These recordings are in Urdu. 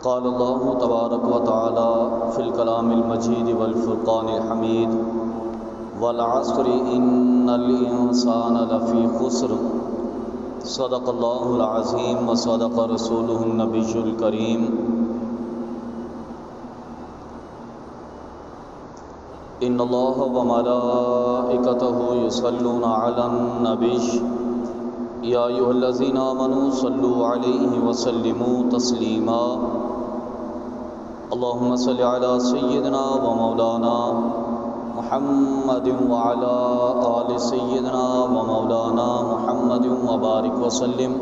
قال الله تبارك وتعالى في الكلام المجيد والفرقان الحميد والعصر إن الإنسان لفي خسر صدق الله العظيم وصدق رسوله النبي الكريم إن الله وملائكته يصلون على النبي يا أيها الذين آمنوا صلوا عليه وسلموا تسليما اللهم صل على سيدنا ومولانا محمد وعلى آل سيدنا ومولانا محمد وبارك وسلم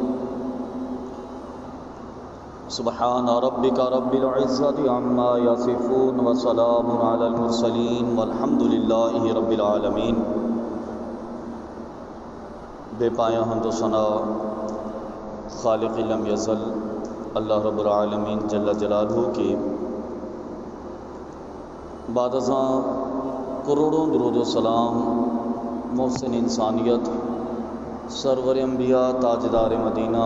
سبحان ربك رب العزة عما يصفون وسلام على المرسلين والحمد لله رب العالمين۔ بے پایا حمد و ثنا خالق لم یزل اللہ رب العالمین جل جلالہ کی بعد ازاں کروڑوں درود و سلام محسن انسانیت سرور انبیاء تاجدار مدینہ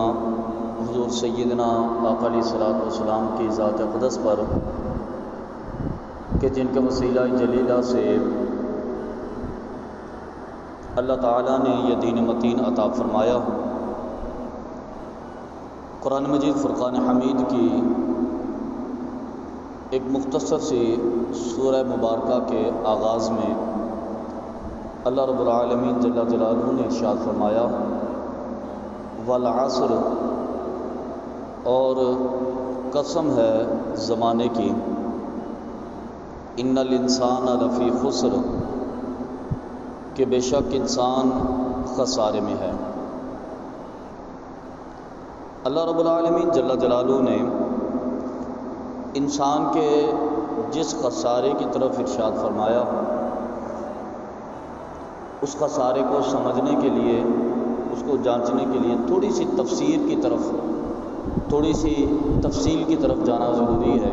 حضور سیدنا آقا علیہ الصلوۃ والسلام کی ذات اقدس پر کہ جن کے وسیلہ جلیلہ سے اللہ تعالیٰ نے یہ دین متین عطا فرمایا۔ قرآن مجید فرقان حمید کی ایک مختصر سی سورہ مبارکہ کے آغاز میں اللہ رب العالمین جل جلالہ نے ارشاد فرمایا والعصر، اور قسم ہے زمانے کی، ان الانسان لفی خسر، کہ بے شک انسان خسارے میں ہے۔ اللہ رب العالمین جل جلالہ نے انسان کے جس خسارے کی طرف ارشاد فرمایا، اس خسارے کو سمجھنے کے لیے، اس کو جانچنے کے لیے تھوڑی سی تفسیر کی طرف، تھوڑی سی تفصیل کی طرف جانا ضروری ہے۔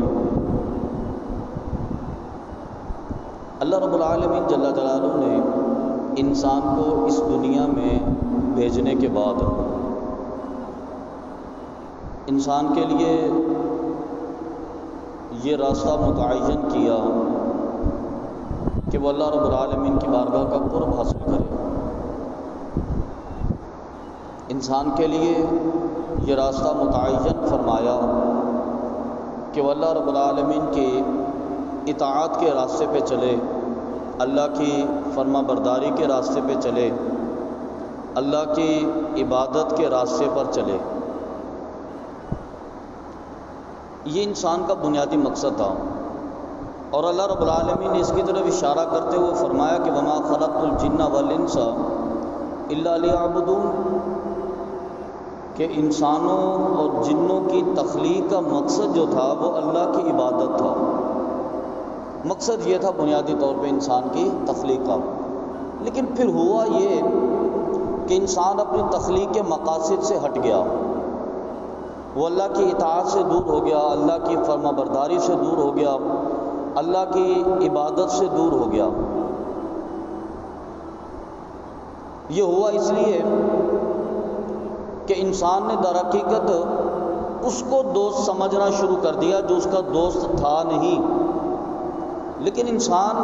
اللہ رب العالمین جل جلالہ نے انسان کو اس دنیا میں بھیجنے کے بعد انسان کے لیے یہ راستہ متعین کیا کہ وہ اللہ رب العالمین کی بارگاہ کا قرب حاصل کرے۔ انسان کے لیے یہ راستہ متعین فرمایا کہ وہ اللہ رب العالمین کی اطاعت کے راستے پہ چلے، اللہ کی فرما برداری کے راستے پہ چلے، اللہ کی عبادت کے راستے پر چلے۔ یہ انسان کا بنیادی مقصد تھا، اور اللہ رب العالمین نے اس کی طرف اشارہ کرتے ہوئے فرمایا کہ وما خلقت الجن والانس الا لیعبدون، کہ انسانوں اور جنوں کی تخلیق کا مقصد جو تھا وہ اللہ کی عبادت تھا۔ مقصد یہ تھا بنیادی طور پہ انسان کی تخلیق کا، لیکن پھر ہوا یہ کہ انسان اپنی تخلیق کے مقاصد سے ہٹ گیا، وہ اللہ کی اطاعت سے دور ہو گیا، اللہ کی فرما برداری سے دور ہو گیا، اللہ کی عبادت سے دور ہو گیا۔ یہ ہوا اس لیے کہ انسان نے در حقیقت اس کو دوست سمجھنا شروع کر دیا جو اس کا دوست تھا نہیں۔ لیکن انسان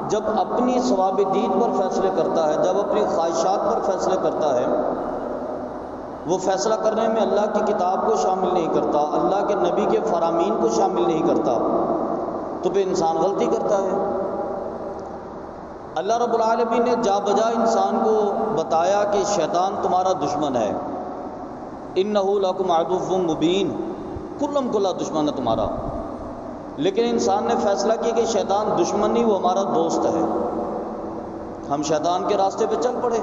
جب اپنی ثواب دید پر فیصلے کرتا ہے، جب اپنی خواہشات پر فیصلے کرتا ہے، وہ فیصلہ کرنے میں اللہ کی کتاب کو شامل نہیں کرتا، اللہ کے نبی کے فرامین کو شامل نہیں کرتا، تو پھر انسان غلطی کرتا ہے۔ اللہ رب العالمین نے جا بجا انسان کو بتایا کہ شیطان تمہارا دشمن ہے، انہ لکم عدو مبین، کلم کلا دشمن ہے تمہارا۔ لیکن انسان نے فیصلہ کیا کہ شیطان دشمن نہیں، وہ ہمارا دوست ہے۔ ہم شیطان کے راستے پہ چل پڑے،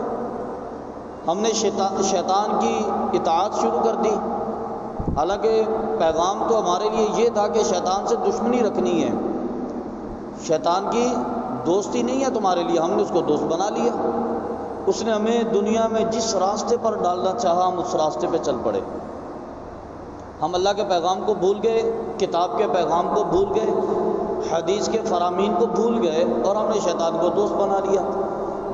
ہم نے شیطان کی اطاعت شروع کر دی، حالانکہ پیغام تو ہمارے لیے یہ تھا کہ شیطان سے دشمنی رکھنی ہے، شیطان کی دوستی نہیں ہے تمہارے لیے۔ ہم نے اس کو دوست بنا لیا، اس نے ہمیں دنیا میں جس راستے پر ڈالنا چاہا ہم اس راستے پہ چل پڑے۔ ہم اللہ کے پیغام کو بھول گئے، کتاب کے پیغام کو بھول گئے، حدیث کے فرامین کو بھول گئے، اور ہم نے شیطان کو دوست بنا لیا۔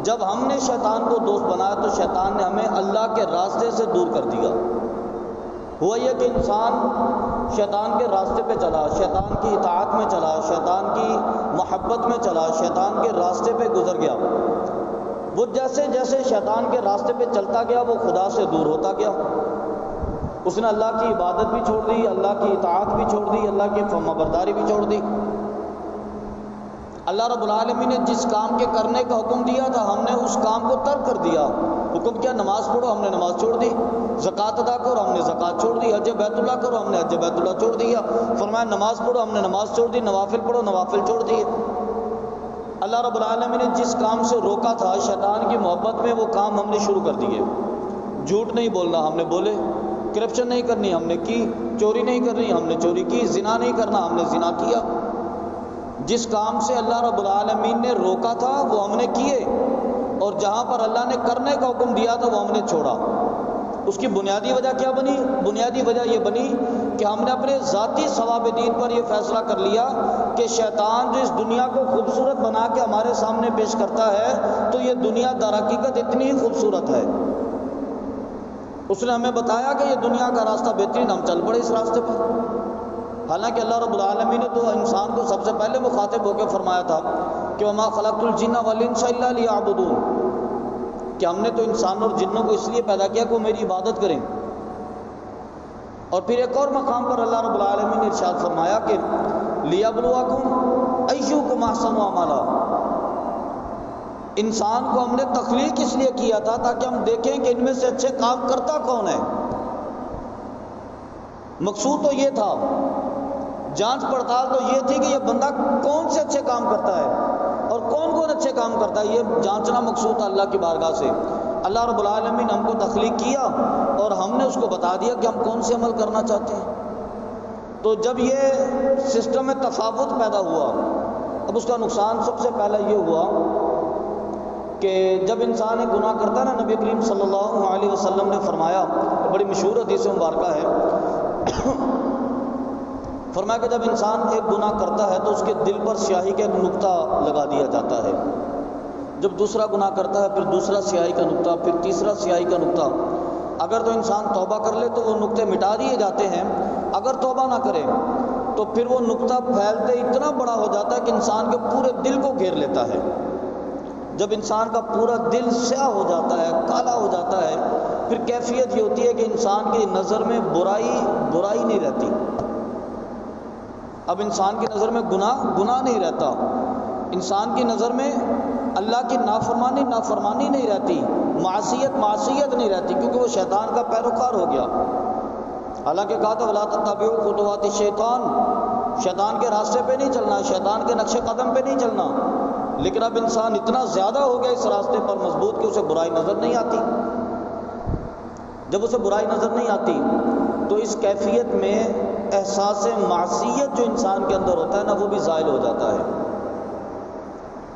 جب ہم نے شیطان کو دوست بنایا تو شیطان نے ہمیں اللہ کے راستے سے دور کر دیا۔ ہوا یہ کہ انسان شیطان کے راستے پہ چلا، شیطان کی اطاعت میں چلا، شیطان کی محبت میں چلا، شیطان کے راستے پہ گزر گیا۔ وہ جیسے جیسے شیطان کے راستے پہ چلتا گیا وہ خدا سے دور ہوتا گیا۔ اس نے اللہ کی عبادت بھی چھوڑ دی، اللہ کی اطاعت بھی چھوڑ دی، اللہ کی فرما برداری بھی چھوڑ دی۔ اللہ رب العالمین نے جس کام کے کرنے کا حکم دیا تھا ہم نے اس کام کو ترک کر دیا۔ حکم کیا؟ نماز پڑھو، ہم نے نماز چھوڑ دی۔ زکوٰۃ ادا کرو، ہم نے زکوٰۃ چھوڑ دی۔ حج بیت اللہ کرو، ہم نے حج بیت اللہ چھوڑ دیا۔ فرمایا نماز پڑھو، ہم نے نماز چھوڑ دی۔ نوافل پڑھو، نوافل چھوڑ دیے۔ اللہ رب العالمین نے جس کام سے روکا تھا شیطان کی محبت میں وہ کام ہم نے شروع کر دیے۔ جھوٹ نہیں بولنا، ہم نے بولے۔ کرپشن نہیں کرنی، ہم نے کی۔ چوری نہیں کرنی، ہم نے چوری کی۔ زنا نہیں کرنا، ہم نے زنا کیا۔ جس کام سے اللہ رب العالمین نے روکا تھا وہ ہم نے کیے، اور جہاں پر اللہ نے کرنے کا حکم دیا تھا وہ ہم نے چھوڑا۔ اس کی بنیادی وجہ کیا بنی؟ بنیادی وجہ یہ بنی کہ ہم نے اپنے ذاتی ثواب دین پر یہ فیصلہ کر لیا کہ شیطان جو اس دنیا کو خوبصورت بنا کے ہمارے سامنے پیش کرتا ہے تو یہ دنیا در حقیقت اتنی ہی خوبصورت ہے۔ اس نے ہمیں بتایا کہ یہ دنیا کا راستہ بہترین، ہم چل پڑے اس راستے پہ۔ حالانکہ اللہ رب العالمین نے تو انسان کو سب سے پہلے مخاطب ہو کے فرمایا تھا کہ وما خلقت الجن والانس الا لیعبدون، کہ ہم نے تو انسانوں اور جنوں کو اس لیے پیدا کیا کہ وہ میری عبادت کریں۔ اور پھر ایک اور مقام پر اللہ رب العالمین نے ارشاد فرمایا کہ لیبلوکم ایھکم احسن عملا، انسان کو ہم نے تخلیق اس لیے کیا تھا تاکہ ہم دیکھیں کہ ان میں سے اچھے کام کرتا کون ہے۔ مقصود تو یہ تھا، جانچ پڑتال تو یہ تھی کہ یہ بندہ کون سے اچھے کام کرتا ہے اور کون کون اچھے کام کرتا ہے، یہ جانچنا مقصود تھا اللہ کی بارگاہ سے۔ اللہ رب العالمین ہم کو تخلیق کیا اور ہم نے اس کو بتا دیا کہ ہم کون سے عمل کرنا چاہتے ہیں۔ تو جب یہ سسٹم میں تفاوت پیدا ہوا، اب اس کا نقصان سب سے پہلا یہ ہوا کہ جب انسان ایک گناہ کرتا ہے نا، نبی کریم صلی اللہ علیہ وسلم نے فرمایا، بڑی مشہور حدیث مبارکہ ہے، فرمایا کہ جب انسان ایک گناہ کرتا ہے تو اس کے دل پر سیاہی کا ایک نقطہ لگا دیا جاتا ہے۔ جب دوسرا گناہ کرتا ہے پھر دوسرا سیاہی کا نقطہ، پھر تیسرا سیاہی کا نقطہ۔ اگر تو انسان توبہ کر لے تو وہ نقطے مٹا دیے جاتے ہیں، اگر توبہ نہ کرے تو پھر وہ نقطہ پھیلتے اتنا بڑا ہو جاتا ہے کہ انسان کے پورے دل کو گھیر لیتا ہے۔ جب انسان کا پورا دل سیاہ ہو جاتا ہے، کالا ہو جاتا ہے، پھر کیفیت یہ ہوتی ہے کہ انسان کی نظر میں برائی نہیں رہتی۔ اب انسان کی نظر میں گناہ نہیں رہتا، انسان کی نظر میں اللہ کی نافرمانی نہیں رہتی، معصیت نہیں رہتی، کیونکہ وہ شیطان کا پیروکار ہو گیا۔ حالانکہ کہا تھا وَلَا تَتَّبِعُوا خُطُوَاتِ الشَّيْطَانِ، شیطان کے راستے پہ نہیں چلنا، شیطان کے نقش قدم پہ نہیں چلنا۔ لیکن اب انسان اتنا زیادہ ہو گیا اس راستے پر مضبوط کہ اسے برائی نظر نہیں آتی۔ جب اسے برائی نظر نہیں آتی تو اس کیفیت میں احساس معصیت جو انسان کے اندر ہوتا ہے نا وہ بھی زائل ہو جاتا ہے۔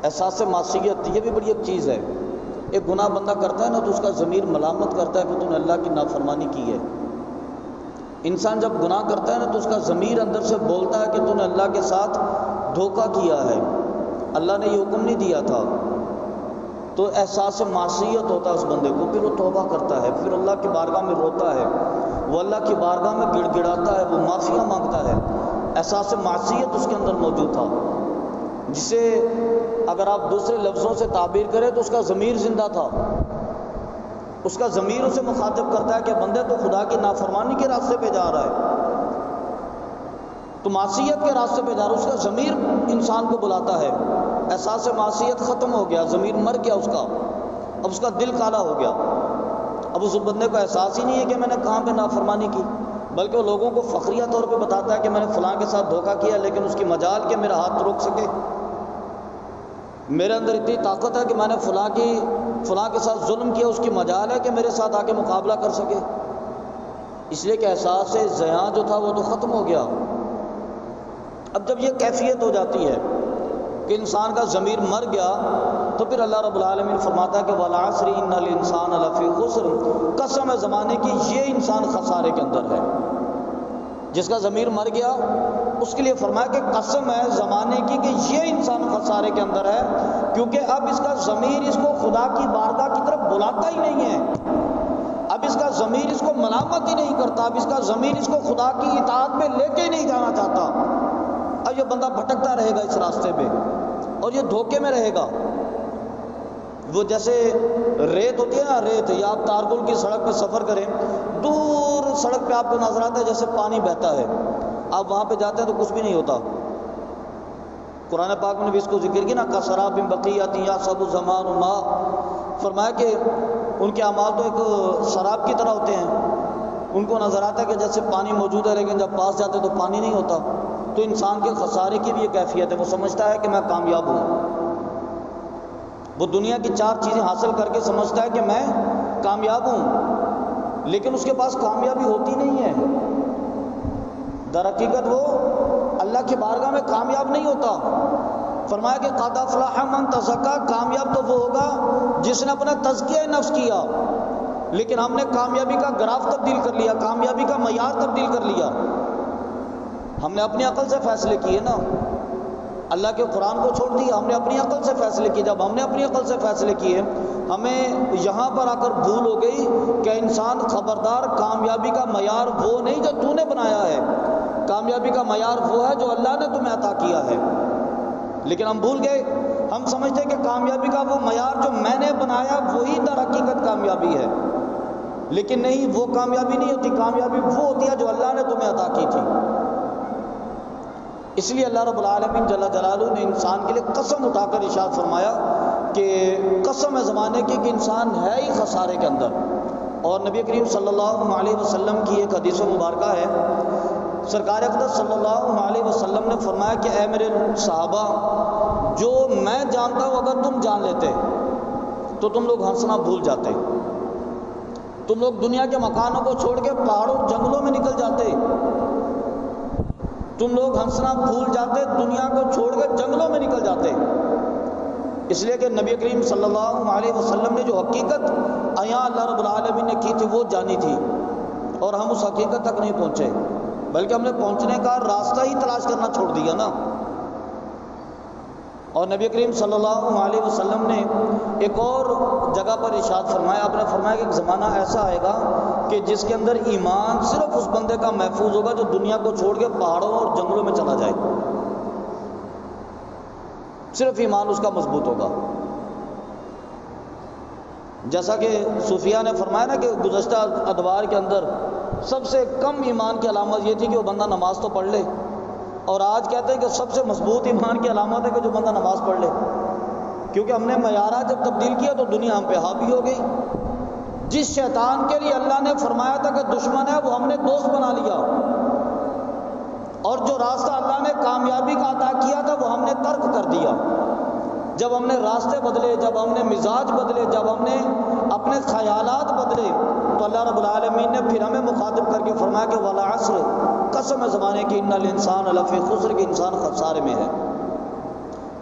احساس معصیت یہ بھی بڑی ایک چیز ہے۔ ایک گناہ بندہ کرتا ہے نا تو اس کا ضمیر ملامت کرتا ہے کہ تو نے اللہ کی نافرمانی کی ہے۔ انسان جب گناہ کرتا ہے نا تو اس کا ضمیر اندر سے بولتا ہے کہ تو نے اللہ کے ساتھ دھوکہ کیا ہے، اللہ نے یہ حکم نہیں دیا تھا۔ تو احساس معصیت ہوتا ہے اس بندے کو، پھر وہ توبہ کرتا ہے، پھر اللہ کی بارگاہ میں روتا ہے، وہ اللہ کی بارگاہ میں گڑ گڑاتا ہے، وہ معافیاں مانگتا ہے۔ احساس معصیت اس کے اندر موجود تھا، جسے اگر آپ دوسرے لفظوں سے تعبیر کریں تو اس کا ضمیر زندہ تھا۔ اس کا ضمیر اسے مخاطب کرتا ہے کہ بندے تو خدا کی نافرمانی کے راستے پہ جا رہا ہے، تو معصیت کے راستے پہ جا رہا ہے، اس کا ضمیر انسان کو بلاتا ہے۔ احساس معصیت ختم ہو گیا، ضمیر مر گیا اس کا، اب اس کا دل کالا ہو گیا۔ اب اس بندے کو احساس ہی نہیں ہے کہ میں نے کہاں پہ نافرمانی کی، بلکہ وہ لوگوں کو فخریہ طور پہ بتاتا ہے کہ میں نے فلاں کے ساتھ دھوکہ کیا، لیکن اس کی مجال کہ میرا ہاتھ روک سکے، میرے اندر اتنی طاقت ہے کہ میں نے فلاں کے ساتھ ظلم کیا، اس کی مجال ہے کہ میرے ساتھ آ کے مقابلہ کر سکے۔ اس لیے کہ احساس زیاں جو تھا وہ تو ختم ہو گیا۔ اب جب یہ کیفیت ہو جاتی ہے کہ انسان کا ضمیر مر گیا تو پھر اللہ رب العالمین فرماتا ہے کہ وَالْعَصْرِ إِنَّ الْإِنسَانَ لَفِي خُسْرٍ، قسم ہے زمانے کی یہ انسان خسارے کے اندر ہے۔ جس کا ضمیر مر گیا اس کے لیے فرمایا کہ قسم ہے زمانے کی کہ یہ انسان خسارے کے اندر ہے، کیونکہ اب اس کا ضمیر اس کو خدا کی بارگاہ کی طرف بلاتا ہی نہیں ہے۔ اب اس کا ضمیر اس کو ملامت ہی نہیں کرتا، اب اس کا ضمیر اس کو خدا کی اطاعت میں لے کے ہی نہیں جانا چاہتا، اب یہ بندہ بھٹکتا رہے گا اس راستے پہ اور یہ دھوکے میں رہے گا۔ وہ جیسے ریت ہوتی ہے نا، ریت، یا آپ تارگل کی سڑک پہ سفر کریں، دور سڑک پہ آپ کو نظر آتا ہے جیسے پانی بہتا ہے، آپ وہاں پہ جاتے ہیں تو کچھ بھی نہیں ہوتا۔ قرآن پاک میں بھی اس کو ذکر کیا نا، کسراب بقیۃ یحسبہ الظمآن ماء، فرمایا کہ ان کے اعمال تو ایک شراب کی طرح ہوتے ہیں، ان کو نظر آتا ہے کہ جیسے پانی موجود ہے، لیکن جب پاس جاتے تو پانی نہیں ہوتا۔ تو انسان کے خسارے کی بھی یہ کیفیت ہے، وہ سمجھتا ہے کہ میں کامیاب ہوں، وہ دنیا کی 4 چیزیں حاصل کر کے سمجھتا ہے کہ میں کامیاب ہوں، لیکن اس کے پاس کامیابی ہوتی نہیں ہے۔ در حقیقت وہ اللہ کی بارگاہ میں کامیاب نہیں ہوتا۔ فرمایا کہ قد افلح من تزکا، کامیاب تو وہ ہوگا جس نے اپنا تزکیہ نفس کیا، لیکن ہم نے کامیابی کا گراف تبدیل کر لیا، کامیابی کا معیار تبدیل کر لیا۔ ہم نے اپنی عقل سے فیصلے کیے نا، اللہ کے قرآن کو چھوڑ دیا، ہم نے اپنی عقل سے فیصلے کیے۔ جب ہم نے اپنی عقل سے فیصلے کیے، ہمیں یہاں پر آ کر بھول ہو گئی کہ انسان خبردار، کامیابی کا معیار وہ نہیں جو تو نے بنایا ہے، کامیابی کا معیار وہ ہے جو اللہ نے تمہیں عطا کیا ہے۔ لیکن ہم بھول گئے، ہم سمجھتے کہ کامیابی کا وہ معیار جو میں نے بنایا وہی در حقیقت کامیابی ہے، لیکن نہیں، وہ کامیابی نہیں ہوتی، کامیابی وہ ہوتی ہے جو اللہ نے تمہیں عطا کی تھی۔ اس لیے اللہ رب العالمین جل جلالہ نے انسان کے لیے قسم اٹھا کر ارشاد فرمایا کہ قسم ہے زمانے کی کہ انسان ہے ہی خسارے کے اندر۔ اور نبی کریم صلی اللہ علیہ وسلم کی ایک حدیث مبارکہ ہے، سرکار اقدس صلی اللہ علیہ وسلم نے فرمایا کہ اے میرے صحابہ، جو میں جانتا ہوں اگر تم جان لیتے تو تم لوگ ہنسنا بھول جاتے، تم لوگ دنیا کے مکانوں کو چھوڑ کے پہاڑوں جنگلوں میں نکل جاتے، تم لوگ ہنسنا بھول جاتے، دنیا کو چھوڑ کے جنگلوں میں نکل جاتے۔ اس لیے کہ نبی کریم صلی اللہ علیہ وسلم نے جو حقیقت عیاں اللہ رب العالمین نے کی تھی وہ جانی تھی، اور ہم اس حقیقت تک نہیں پہنچے، بلکہ ہم نے پہنچنے کا راستہ ہی تلاش کرنا چھوڑ دیا نا۔ اور نبی کریم صلی اللہ علیہ وسلم نے ایک اور جگہ پر ارشاد فرمایا، آپ نے فرمایا کہ ایک زمانہ ایسا آئے گا کہ جس کے اندر ایمان صرف اس بندے کا محفوظ ہوگا جو دنیا کو چھوڑ کے پہاڑوں اور جنگلوں میں چلا جائے، صرف ایمان اس کا مضبوط ہوگا۔ جیسا کہ صوفیہ نے فرمایا نا کہ گزشتہ ادوار کے اندر سب سے کم ایمان کی علامت یہ تھی کہ وہ بندہ نماز تو پڑھ لے، اور آج کہتے ہیں کہ سب سے مضبوط ایمان کی علامت ہے کہ جو بندہ نماز پڑھ لے، کیونکہ ہم نے معیارات جب تبدیل کیا تو دنیا ہم پہ حاوی ہو گئی۔ جس شیطان کے لیے اللہ نے فرمایا تھا کہ دشمن ہے، وہ ہم نے دوست بنا لیا، اور جو راستہ اللہ نے کامیابی کا عطا کیا تھا وہ ہم نے ترک کر دیا۔ جب ہم نے راستے بدلے، جب ہم نے مزاج بدلے، جب ہم نے اپنے خیالات بدلے، تو اللہ رب العالمین نے پھر ہمیں مخاطب کر کے فرمایا کہ والعصر، قسم ہے زمانے کی، ان الانسان لفی خسر، کہ انسان خسارے میں ہے۔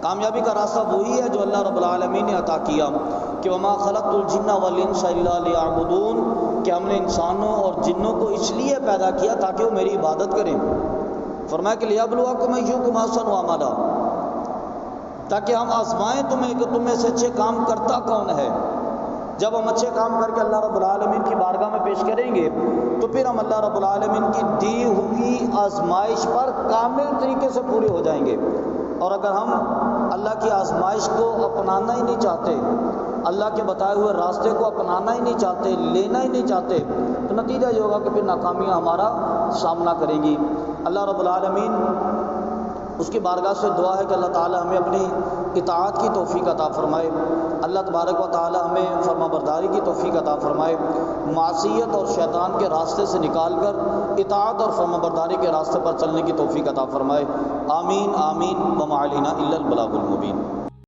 کامیابی کا راستہ وہی ہے جو اللہ رب العالمین نے عطا کیا کہ وما خلقت الجن والانس الا لیعبدون، کہ ہم نے انسانوں اور جنوں کو اس لیے پیدا کیا تاکہ وہ میری عبادت کریں۔ فرمایا کہ لیبلوکم ایکم احسن عملا، تاکہ ہم آزمائیں تمہیں کہ تم میں سے اچھے کام کرتا کون ہے۔ جب ہم اچھے کام کر کے اللہ رب العالمین کی بارگاہ میں پیش کریں گے تو پھر ہم اللہ رب العالمین کی دی ہوئی آزمائش پر کامل طریقے سے پورے ہو جائیں گے۔ اور اگر ہم اللہ کی آزمائش کو اپنانا ہی نہیں چاہتے، اللہ کے بتائے ہوئے راستے کو اپنانا ہی نہیں چاہتے، لینا ہی نہیں چاہتے، تو نتیجہ یہ ہوگا کہ پھر ناکامیاں ہمارا سامنا کریں گی۔ اللہ رب العالمین اس کی بارگاہ سے دعا ہے کہ اللہ تعالی ہمیں اپنی اطاعت کی توفیق عطا فرمائے، اللہ تبارک و تعالی ہمیں فرما برداری کی توفیق عطا فرمائے، معصیت اور شیطان کے راستے سے نکال کر اطاعت اور فرما برداری کے راستے پر چلنے کی توفیق عطا فرمائے۔ آمین آمین، وما علینا الا البلاغ المبین۔